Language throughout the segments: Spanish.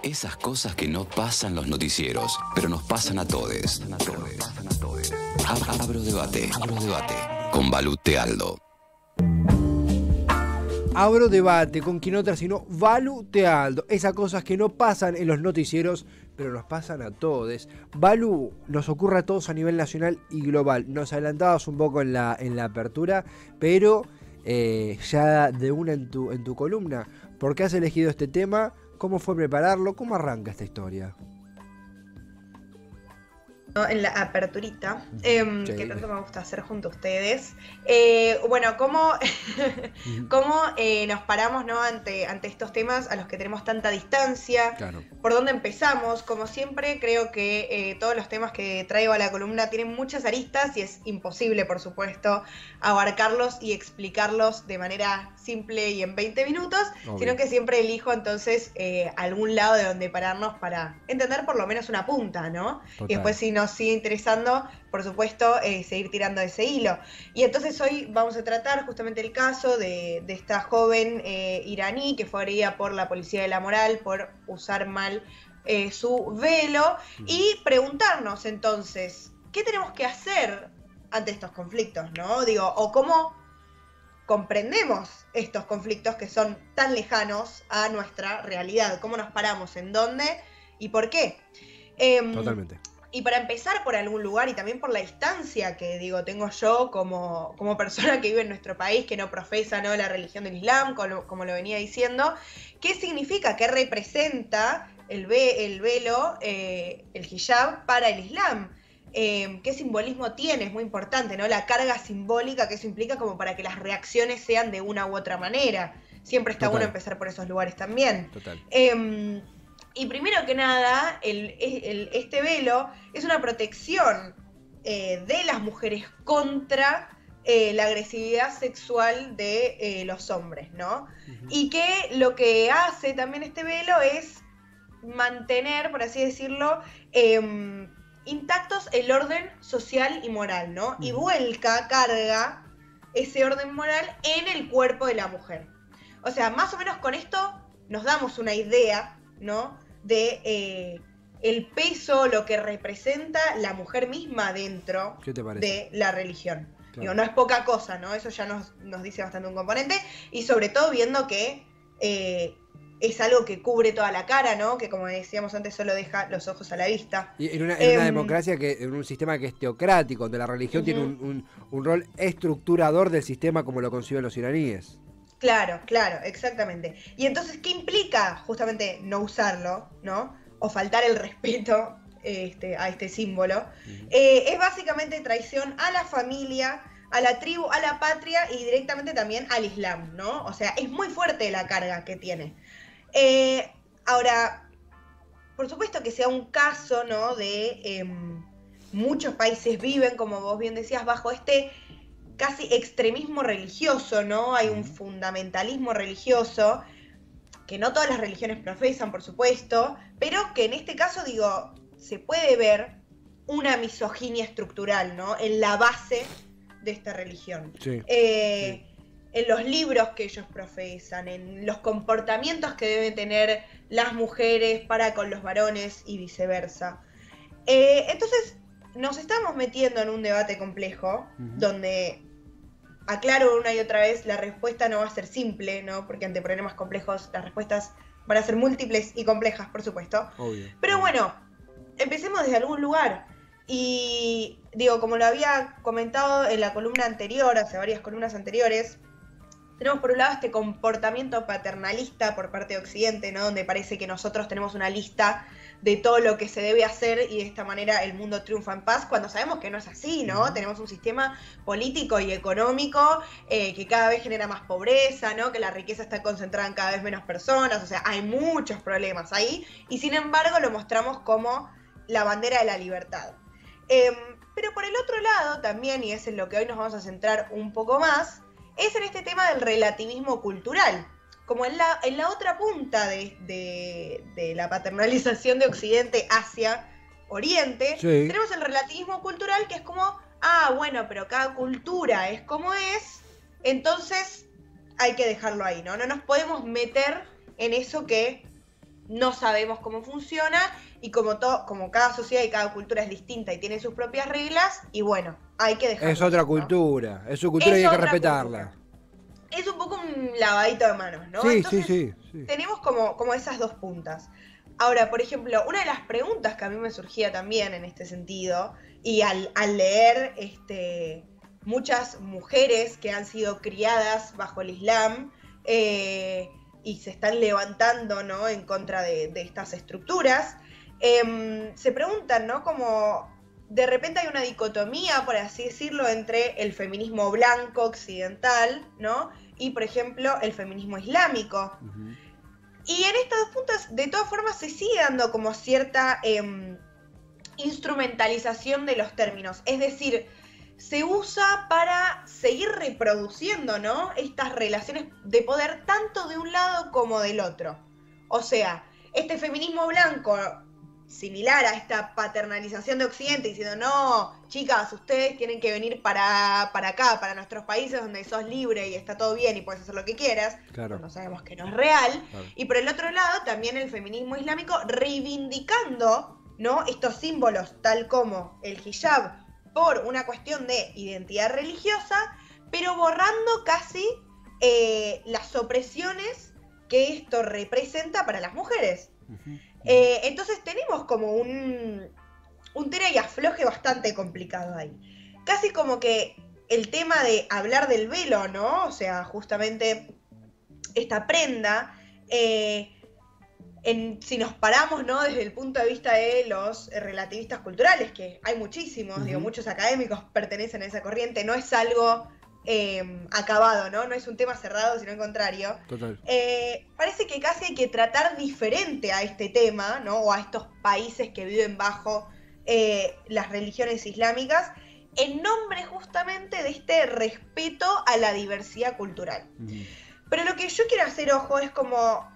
Esas cosas que no pasan los noticieros, pero nos pasan a todes. Abro debate con Balu Tealdo. Abro debate con quien otra sino Balu Tealdo. Esas cosas que no pasan en los noticieros, pero nos pasan a todos. Balu, nos ocurre a todos a nivel nacional y global. Nos adelantabas un poco en la apertura, pero ya de una en tu columna. ¿Por qué has elegido este tema? ¿Cómo fue prepararlo? ¿Cómo arranca esta historia? En la aperturita, Sí. que tanto me gusta hacer junto a ustedes. Bueno, ¿cómo nos paramos, ¿no? ante estos temas a los que tenemos tanta distancia? Claro. ¿Por dónde empezamos? Como siempre, creo que todos los temas que traigo a la columna tienen muchas aristas y es imposible, por supuesto, abarcarlos y explicarlos de manera simple y en 20 minutos, Obvio. Sino que siempre elijo entonces algún lado de donde pararnos para entender por lo menos una punta, ¿no? Total. Y después, si nos sigue interesando, por supuesto, seguir tirando ese hilo. Y entonces hoy vamos a tratar justamente el caso de esta joven iraní que fue agredida por la policía de la moral por usar mal su velo y preguntarnos entonces, ¿qué tenemos que hacer ante estos conflictos, ¿no? Digo, o cómo comprendemos estos conflictos que son tan lejanos a nuestra realidad, cómo nos paramos, en dónde y por qué. Totalmente. Y para empezar por algún lugar y también por la distancia que digo tengo yo como persona que vive en nuestro país, que no profesa, ¿no?, la religión del Islam, como lo venía diciendo, ¿qué significa, qué representa el velo, el hijab para el Islam? ¿Qué simbolismo tiene? Es muy importante, ¿no? La carga simbólica que eso implica como para que las reacciones sean de una u otra manera. Siempre está bueno empezar por esos lugares también. Total. Y primero que nada, este velo es una protección de las mujeres contra la agresividad sexual de los hombres, ¿no? Uh-huh. Y que lo que hace también este velo es mantener, por así decirlo, intactos el orden social y moral, ¿no? Uh-huh. Y carga ese orden moral en el cuerpo de la mujer. O sea, más o menos con esto nos damos una idea, ¿no?, de el peso, lo que representa la mujer misma dentro de la religión. Claro. Digo, no es poca cosa, ¿no? Eso ya nos dice bastante un componente, y sobre todo viendo que es algo que cubre toda la cara, ¿no? Que, como decíamos antes, solo deja los ojos a la vista. Y en una democracia, en un sistema que es teocrático, donde la religión tiene un rol estructurador del sistema como lo conciben los iraníes. Claro, exactamente. Y entonces, ¿qué implica justamente no usarlo, ¿no? O faltar el respeto a este símbolo? Uh-huh. Es básicamente traición a la familia, a la tribu, a la patria y directamente también al Islam, ¿no? O sea, es muy fuerte la carga que tiene. Ahora, por supuesto que sea un caso, ¿no?, de muchos países viven, como vos bien decías, bajo este casi extremismo religioso, ¿no? Hay un fundamentalismo religioso que no todas las religiones profesan, por supuesto, pero que en este caso, digo, se puede ver una misoginia estructural, ¿no?, en la base de esta religión. Sí. En los libros que ellos profesan, en los comportamientos que deben tener las mujeres para con los varones y viceversa. Entonces, nos estamos metiendo en un debate complejo, donde, aclaro una y otra vez, la respuesta no va a ser simple, ¿no? Porque ante problemas complejos las respuestas van a ser múltiples y complejas, por supuesto. Obvio. Pero bueno, empecemos desde algún lugar. Y digo, como lo había comentado en la columna anterior, hace varias columnas anteriores, tenemos por un lado este comportamiento paternalista por parte de Occidente, ¿no?, donde parece que nosotros tenemos una lista de todo lo que se debe hacer y de esta manera el mundo triunfa en paz, cuando sabemos que no es así, ¿no? Tenemos un sistema político y económico que cada vez genera más pobreza, ¿no?, que la riqueza está concentrada en cada vez menos personas, o sea, hay muchos problemas ahí, y sin embargo lo mostramos como la bandera de la libertad. Pero por el otro lado también, y es en lo que hoy nos vamos a centrar un poco más, es en este tema del relativismo cultural. Como en la otra punta de la paternalización de Occidente hacia Oriente, sí, tenemos el relativismo cultural, que es como, bueno, pero cada cultura es como es, entonces hay que dejarlo ahí, ¿no? No nos podemos meter en eso que no sabemos cómo funciona y como cada sociedad y cada cultura es distinta y tiene sus propias reglas, y bueno, hay que dejarlo. Es otra cultura, es su cultura y hay que respetarla. Cultura. Es un poco un lavadito de manos, ¿no? Sí, Entonces, sí. tenemos como esas dos puntas. Ahora, por ejemplo, una de las preguntas que a mí me surgía también en este sentido, y al leer muchas mujeres que han sido criadas bajo el Islam y se están levantando, ¿no?, en contra de estas estructuras, se preguntan, ¿no?, como de repente hay una dicotomía, por así decirlo, entre el feminismo blanco occidental, ¿no?, y, por ejemplo, el feminismo islámico. Uh-huh. Y en estas dos puntas, de todas formas, se sigue dando como cierta instrumentalización de los términos. Es decir, se usa para seguir reproduciendo, ¿no?, estas relaciones de poder tanto de un lado como del otro. O sea, este feminismo blanco, similar a esta paternalización de Occidente, diciendo, no, chicas, ustedes tienen que venir para acá, para nuestros países donde sos libre y está todo bien y puedes hacer lo que quieras, claro. No sabemos que no es real. Claro. Y por el otro lado, también el feminismo islámico reivindicando, ¿no?, estos símbolos, tal como el hijab, por una cuestión de identidad religiosa, pero borrando casi las opresiones que esto representa para las mujeres. Uh-huh. Entonces tenemos como un tira y afloje bastante complicado ahí. Casi como que el tema de hablar del velo, ¿no? O sea, justamente esta prenda, si nos paramos, ¿no?, desde el punto de vista de los relativistas culturales, que hay muchísimos, uh-huh. Digo, muchos académicos pertenecen a esa corriente, no es algo acabado, ¿no? No es un tema cerrado, sino al contrario. Total. Parece que casi hay que tratar diferente a este tema, ¿no?, o a estos países que viven bajo las religiones islámicas, en nombre justamente de este respeto a la diversidad cultural. Uh-huh. Pero lo que yo quiero hacer, ojo, es como...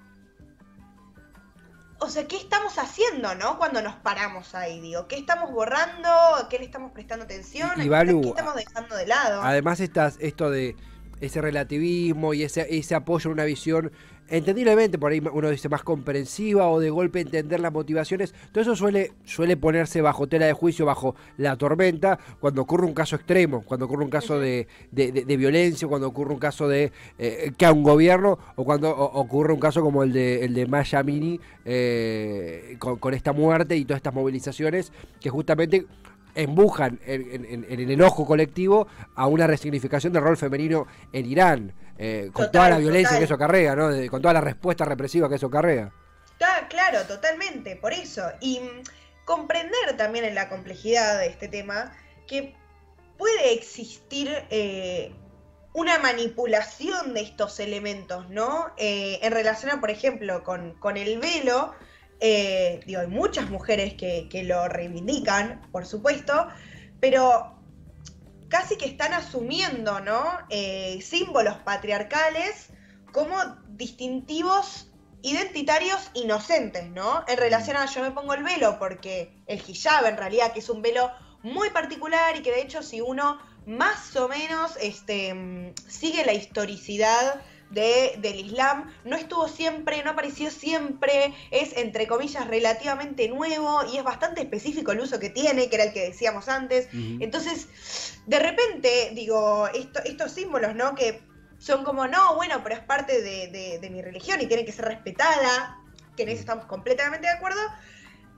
O sea, ¿qué estamos haciendo, no? Cuando nos paramos ahí, digo. ¿Qué estamos borrando? ¿Qué le estamos prestando atención? Y Balu, ¿qué estamos dejando de lado? Además esto de ese relativismo y ese apoyo en una visión, entendiblemente, por ahí uno dice más comprensiva o de golpe entender las motivaciones, todo eso suele ponerse bajo tela de juicio, bajo la tormenta, cuando ocurre un caso extremo, cuando ocurre un caso de violencia, cuando ocurre un caso de que a un gobierno, o cuando ocurre un caso como el de Maya Amini, con esta muerte y todas estas movilizaciones que justamente empujan en el enojo colectivo a una resignificación del rol femenino en Irán, con toda la violencia que eso acarrea, ¿no? Con toda la respuesta represiva que eso acarrea. Claro, totalmente, por eso. Y comprender también en la complejidad de este tema que puede existir una manipulación de estos elementos, ¿no? En relación a, por ejemplo, con el velo. Digo, hay muchas mujeres que lo reivindican, por supuesto, pero casi que están asumiendo, ¿no?, símbolos patriarcales como distintivos identitarios inocentes, ¿no? En relación a yo me pongo el velo porque el hijab en realidad, que es un velo muy particular y que de hecho si uno más o menos sigue la historicidad del Islam, no estuvo siempre, no apareció siempre, es entre comillas relativamente nuevo y es bastante específico el uso que tiene, que era el que decíamos antes. Uh-huh. Entonces, de repente, digo, estos símbolos, ¿no?, que son como, no, bueno, pero es parte de mi religión y tiene que ser respetada, que en eso estamos completamente de acuerdo,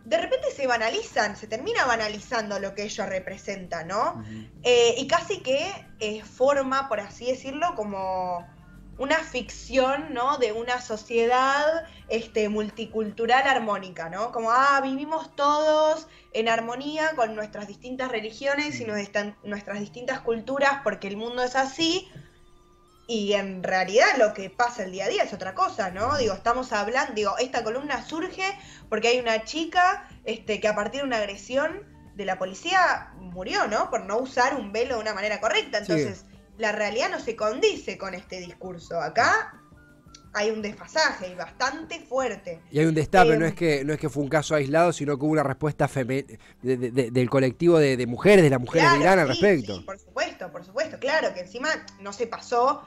de repente se termina banalizando lo que ello representa, ¿no? Uh-huh. Y casi que forma, por así decirlo, como una ficción, ¿no?, de una sociedad multicultural armónica, ¿no? Como, vivimos todos en armonía con nuestras distintas religiones y nuestras distintas culturas porque el mundo es así. Y en realidad lo que pasa el día a día es otra cosa, ¿no? Digo, estamos hablando, esta columna surge porque hay una chica que a partir de una agresión de la policía murió, ¿no?, por no usar un velo de una manera correcta. Entonces, sí, la realidad no se condice con este discurso. Acá hay un desfasaje y bastante fuerte. Y hay un destape, no es que fue un caso aislado, sino que hubo una respuesta del colectivo de mujeres, de las mujeres, claro, de Irán al respecto. Sí, por supuesto, claro, que encima no se pasó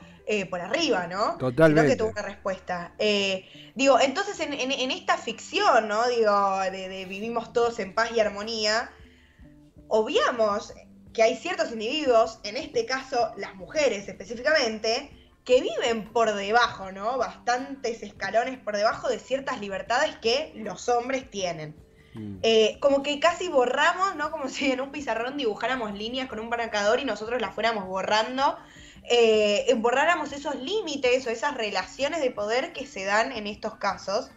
por arriba, ¿no? Totalmente. Sino que tuvo una respuesta. Digo, entonces en esta ficción, ¿no? Digo, de vivimos todos en paz y armonía, obviamos que hay ciertos individuos, en este caso las mujeres específicamente, que viven por debajo, ¿no? Bastantes escalones por debajo de ciertas libertades que los hombres tienen. Como que casi borramos, ¿no? Como si en un pizarrón dibujáramos líneas con un marcador y nosotros las fuéramos borrando. Borráramos esos límites o esas relaciones de poder que se dan en estos casos.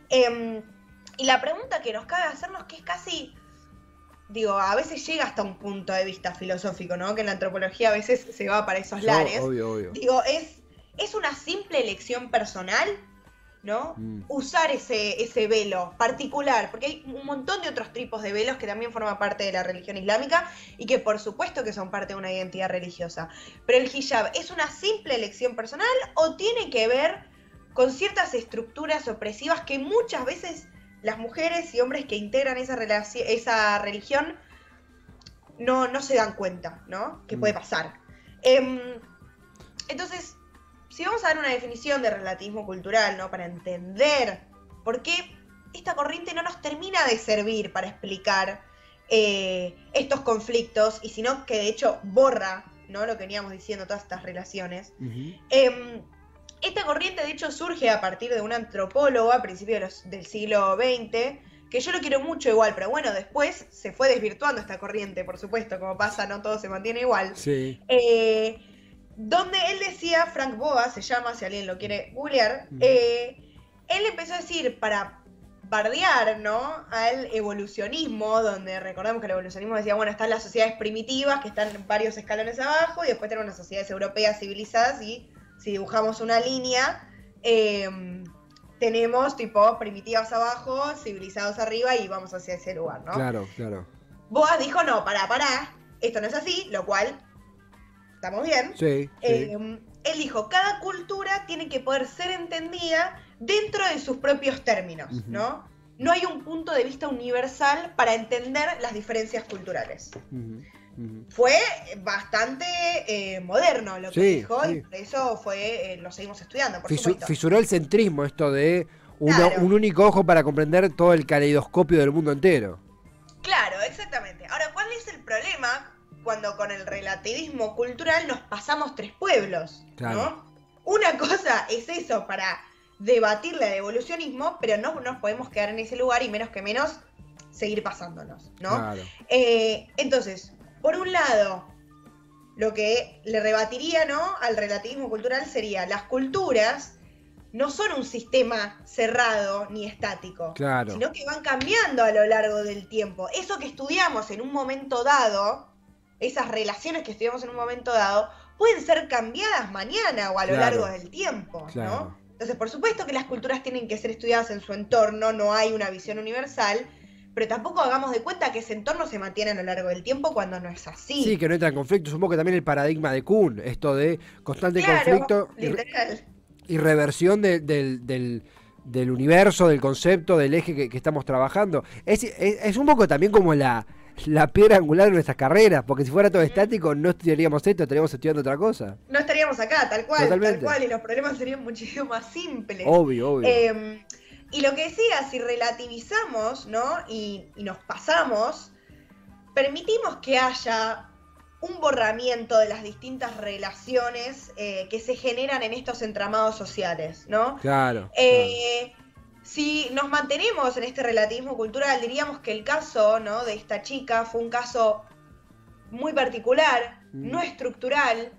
Y la pregunta que nos cabe hacernos, que es casi... Digo, a veces llega hasta un punto de vista filosófico, ¿no? Que en la antropología a veces se va para esos lares. Obvio. Digo, ¿es una simple elección personal, ¿no? Usar ese velo particular, porque hay un montón de otros tipos de velos que también forman parte de la religión islámica y que por supuesto que son parte de una identidad religiosa. Pero el hijab, ¿es una simple elección personal o tiene que ver con ciertas estructuras opresivas que muchas veces las mujeres y hombres que integran esa religión no se dan cuenta, ¿no? Que puede pasar. Entonces, si vamos a dar una definición de relativismo cultural, ¿no? Para entender por qué esta corriente no nos termina de servir para explicar estos conflictos, y sino que de hecho borra, ¿no? Lo que veníamos diciendo, todas estas relaciones. Esta corriente de hecho surge a partir de una antropóloga a principios del siglo XX, que yo lo quiero mucho igual, pero bueno, después se fue desvirtuando esta corriente, por supuesto, como pasa, no todo se mantiene igual. Sí. Donde él decía, Frank Boas se llama, si alguien lo quiere googlear, él empezó a decir, para bardear, ¿no? Al evolucionismo, donde recordemos que el evolucionismo decía, bueno, están las sociedades primitivas, que están varios escalones abajo, y después tenemos las sociedades europeas civilizadas, y si dibujamos una línea, tenemos tipo primitivas abajo, civilizados arriba, y vamos hacia ese lugar, ¿no? Claro. Boas dijo, no, pará, esto no es así, lo cual, estamos bien. Sí. Él dijo, cada cultura tiene que poder ser entendida dentro de sus propios términos, ¿no? No hay un punto de vista universal para entender las diferencias culturales. Fue bastante moderno lo que dijo, y por eso lo seguimos estudiando, por supuesto. Fisuró el centrismo, esto de Claro. un único ojo para comprender todo el caleidoscopio del mundo entero. Claro, exactamente. Ahora, ¿cuál es el problema cuando con el relativismo cultural nos pasamos tres pueblos? Claro. ¿No? Una cosa es eso, para debatir el evolucionismo, pero no nos podemos quedar en ese lugar y menos seguir pasándonos, ¿no? Claro. Entonces, por un lado, lo que le rebatiría, ¿no?, al relativismo cultural sería: las culturas no son un sistema cerrado ni estático, Claro. sino que van cambiando a lo largo del tiempo. Eso que estudiamos en un momento dado, esas relaciones que estudiamos en un momento dado, pueden ser cambiadas mañana o a lo Claro. largo del tiempo, Claro. ¿no? Entonces, por supuesto que las culturas tienen que ser estudiadas en su entorno, no hay una visión universal, pero tampoco hagamos de cuenta que ese entorno se mantiene a lo largo del tiempo cuando no es así. Sí, que no entra en conflicto. Supongo que también el paradigma de Kuhn, esto de constante conflicto literal. y reversión del universo, del concepto, del eje que estamos trabajando. Es un poco también como la piedra angular de nuestras carreras, porque si fuera todo estático no estudiaríamos esto, estaríamos estudiando otra cosa. No estaríamos acá, tal cual, Totalmente. y los problemas serían muchísimo más simples. Obvio. Y lo que decía, si relativizamos, ¿no?, y nos pasamos, permitimos que haya un borramiento de las distintas relaciones que se generan en estos entramados sociales, ¿no? Claro. Si nos mantenemos en este relativismo cultural, diríamos que el caso, ¿no?, de esta chica fue un caso muy particular, no estructural,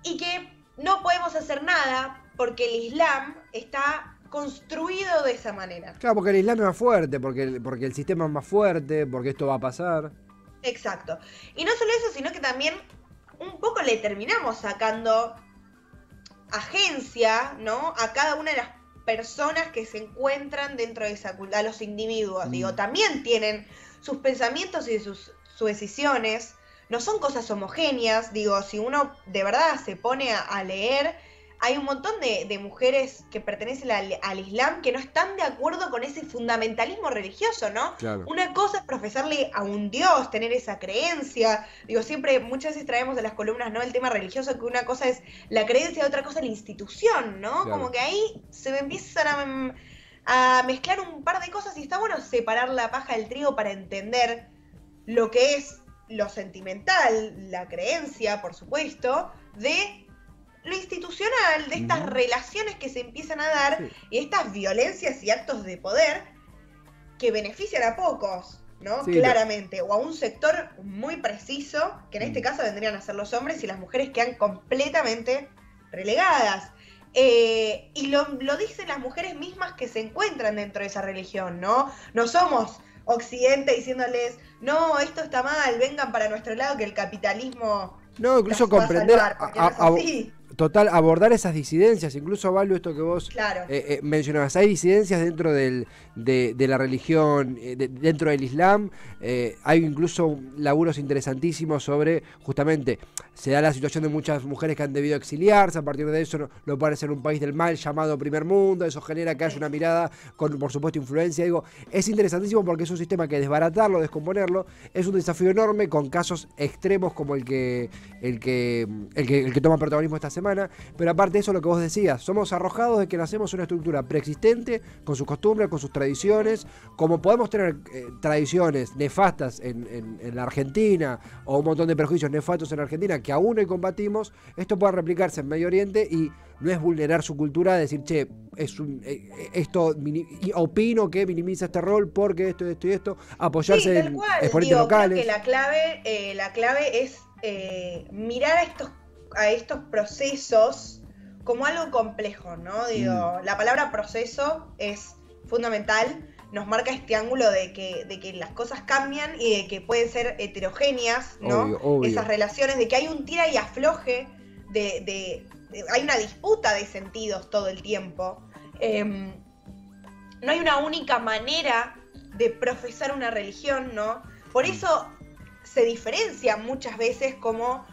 y que no podemos hacer nada porque el Islam está construido de esa manera. Claro, porque el Islam es más fuerte, porque el sistema es más fuerte, porque esto va a pasar. Exacto. Y no solo eso, sino que también un poco le terminamos sacando agencia, ¿no?, a cada una de las personas que se encuentran dentro de esa cultura, a los individuos. Digo, también tienen sus pensamientos y sus decisiones, no son cosas homogéneas. Digo, si uno de verdad se pone a leer, hay un montón de mujeres que pertenecen al Islam que no están de acuerdo con ese fundamentalismo religioso, ¿no? Claro. Una cosa es profesarle a un Dios, tener esa creencia. Digo, siempre, muchas veces traemos de las columnas, ¿no? El tema religioso, que una cosa es la creencia, otra cosa es la institución, ¿no? Claro. Como que ahí se empiezan a mezclar un par de cosas y está bueno separar la paja del trigo para entender lo que es lo sentimental, la creencia, por supuesto, de lo institucional, de estas relaciones que se empiezan a dar, Sí. y estas violencias y actos de poder que benefician a pocos, ¿no? Sí, Claramente, o a un sector muy preciso, que en este caso vendrían a ser los hombres, y las mujeres quedan completamente relegadas. Y lo dicen las mujeres mismas que se encuentran dentro de esa religión, ¿no? No somos Occidente diciéndoles, no, esto está mal, vengan para nuestro lado que el capitalismo No, incluso las va a comprender, salvar, porque no es así. total, abordar esas disidencias, incluso, Valu, esto que vos Claro. mencionabas, hay disidencias dentro de la religión, dentro del Islam, hay incluso laburos interesantísimos sobre, justamente, se da la situación de muchas mujeres que han debido exiliarse, a partir de eso no pueden ser un país del mal llamado primer mundo, eso genera que haya una mirada con, por supuesto, influencia, digo, es interesantísimo porque es un sistema que desbaratarlo, descomponerlo, es un desafío enorme con casos extremos como el que toma protagonismo esta semana, pero aparte de eso, lo que vos decías, somos arrojados de que nacemos una estructura preexistente, con sus costumbres, con sus tradiciones, como podemos tener tradiciones nefastas en la Argentina, o un montón de prejuicios nefastos en Argentina, que aún hoy combatimos, esto puede replicarse en Medio Oriente y no es vulnerar su cultura, decir, che, opino que minimiza este rol porque esto y esto, apoyarse tal en cual. exponentes locales. Creo que la clave es mirar a estos procesos como algo complejo, ¿no? La palabra proceso es fundamental, nos marca este ángulo de que las cosas cambian y de que pueden ser heterogéneas, ¿no? Obvio. Esas relaciones, de que hay un tira y afloje, hay una disputa de sentidos todo el tiempo. No hay una única manera de profesar una religión, ¿no? Por eso se diferencia muchas veces como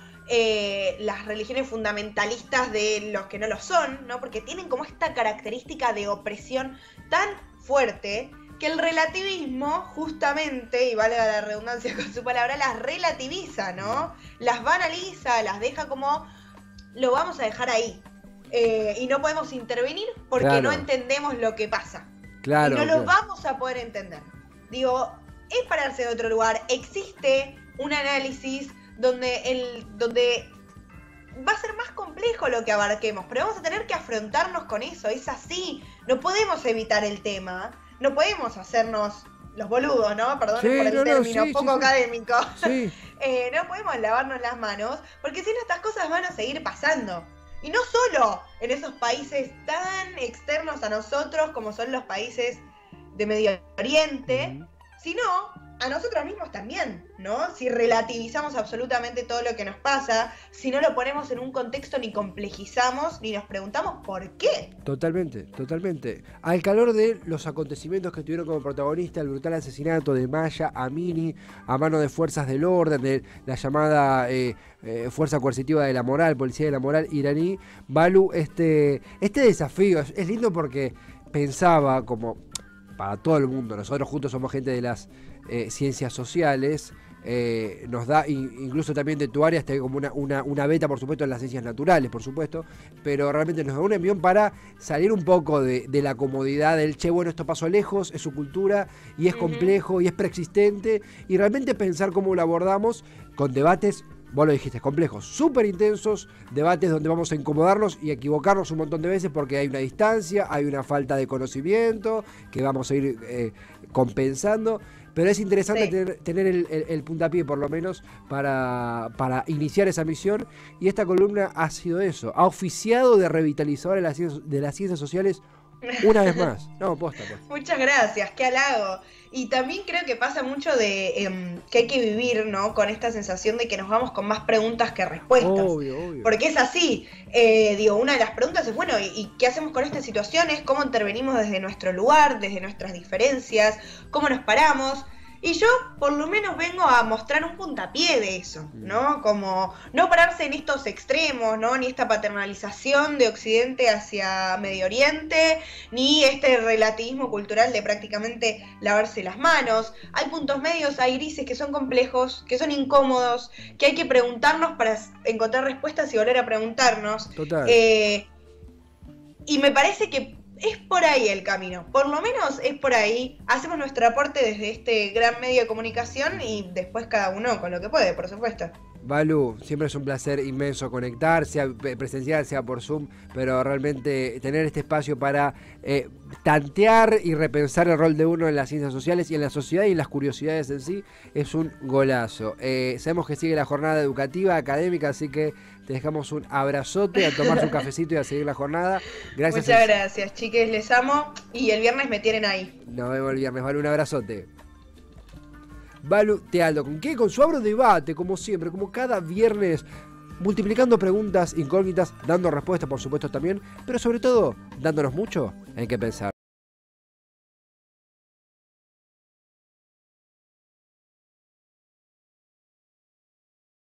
las religiones fundamentalistas de los que no lo son, ¿no? Porque tienen como esta característica de opresión tan fuerte que el relativismo, justamente, y valga la redundancia con su palabra, las relativiza, ¿no? Las banaliza, las deja como, lo vamos a dejar ahí. Y no podemos intervenir porque Claro. no entendemos lo que pasa. Claro, Y no claro. lo vamos a poder entender. Digo, es pararse en otro lugar. Existe un análisis donde va a ser más complejo lo que abarquemos, pero vamos a tener que afrontarnos con eso. Es así. No podemos evitar el tema. No podemos hacernos los boludos, ¿no? Perdón Sí, por el no, término, sí, poco sí. académico. Sí. No podemos lavarnos las manos, porque si no estas cosas van a seguir pasando. Y no solo en esos países tan externos a nosotros como son los países de Medio Oriente, sino a nosotros mismos también, ¿no? Si relativizamos absolutamente todo lo que nos pasa, si no lo ponemos en un contexto ni complejizamos, ni nos preguntamos por qué. Totalmente, totalmente. Al calor de los acontecimientos que tuvieron como protagonista el brutal asesinato de Maya Amini a mano de fuerzas del orden, de la llamada Fuerza Coercitiva de la Moral, Policía de la Moral iraní, Valu, este desafío es lindo porque pensaba como para todo el mundo, nosotros juntos somos gente de las ciencias sociales, nos da, incluso también de tu área, está como una beta, por supuesto, en las ciencias naturales, por supuesto, pero realmente nos da un envión para salir un poco de la comodidad del, che, bueno, esto pasó lejos, es su cultura, y es complejo, y es preexistente, y realmente pensar cómo lo abordamos con debates, vos lo dijiste, complejos, súper intensos, debates donde vamos a incomodarnos y equivocarnos un montón de veces porque hay una distancia, hay una falta de conocimiento que vamos a ir compensando. Pero es interesante tener el puntapié, por lo menos, para iniciar esa misión. Y esta columna ha sido eso. Ha oficiado de revitalizadora de las ciencias sociales una vez más. No, posta. Muchas gracias, qué halago. Y también creo que pasa mucho de que hay que vivir, ¿no? Con esta sensación de que nos vamos con más preguntas que respuestas. Obvio. Porque es así. Una de las preguntas es, bueno, ¿y qué hacemos con esta situación? Es cómo intervenimos desde nuestro lugar, desde nuestras diferencias, cómo nos paramos. Y yo por lo menos vengo a mostrar un puntapié de eso, ¿no? Como no pararse en estos extremos, ¿no? Ni esta paternalización de Occidente hacia Medio Oriente, ni este relativismo cultural de prácticamente lavarse las manos. Hay puntos medios, hay grises que son complejos, que son incómodos, que hay que preguntarnos para encontrar respuestas y volver a preguntarnos. Total. Y me parece que es por ahí el camino, por lo menos es por ahí. Hacemos nuestro aporte desde este gran medio de comunicación y después cada uno con lo que puede, por supuesto. Balu, siempre es un placer inmenso conectar, sea presencial, sea por Zoom, pero realmente tener este espacio para tantear y repensar el rol de uno en las ciencias sociales y en la sociedad y en las curiosidades en sí es un golazo. Sabemos que sigue la jornada educativa, académica, así que te dejamos un abrazote, a tomarse un cafecito y a seguir la jornada. Gracias. Muchas gracias, chiques, les amo y el viernes me tienen ahí. Nos vemos el viernes, Balu, un abrazote. Balu Tealdo, ¿con qué? Con su abro debate, como siempre, como cada viernes, multiplicando preguntas incógnitas, dando respuestas, por supuesto, también, pero sobre todo, dándonos mucho en qué pensar.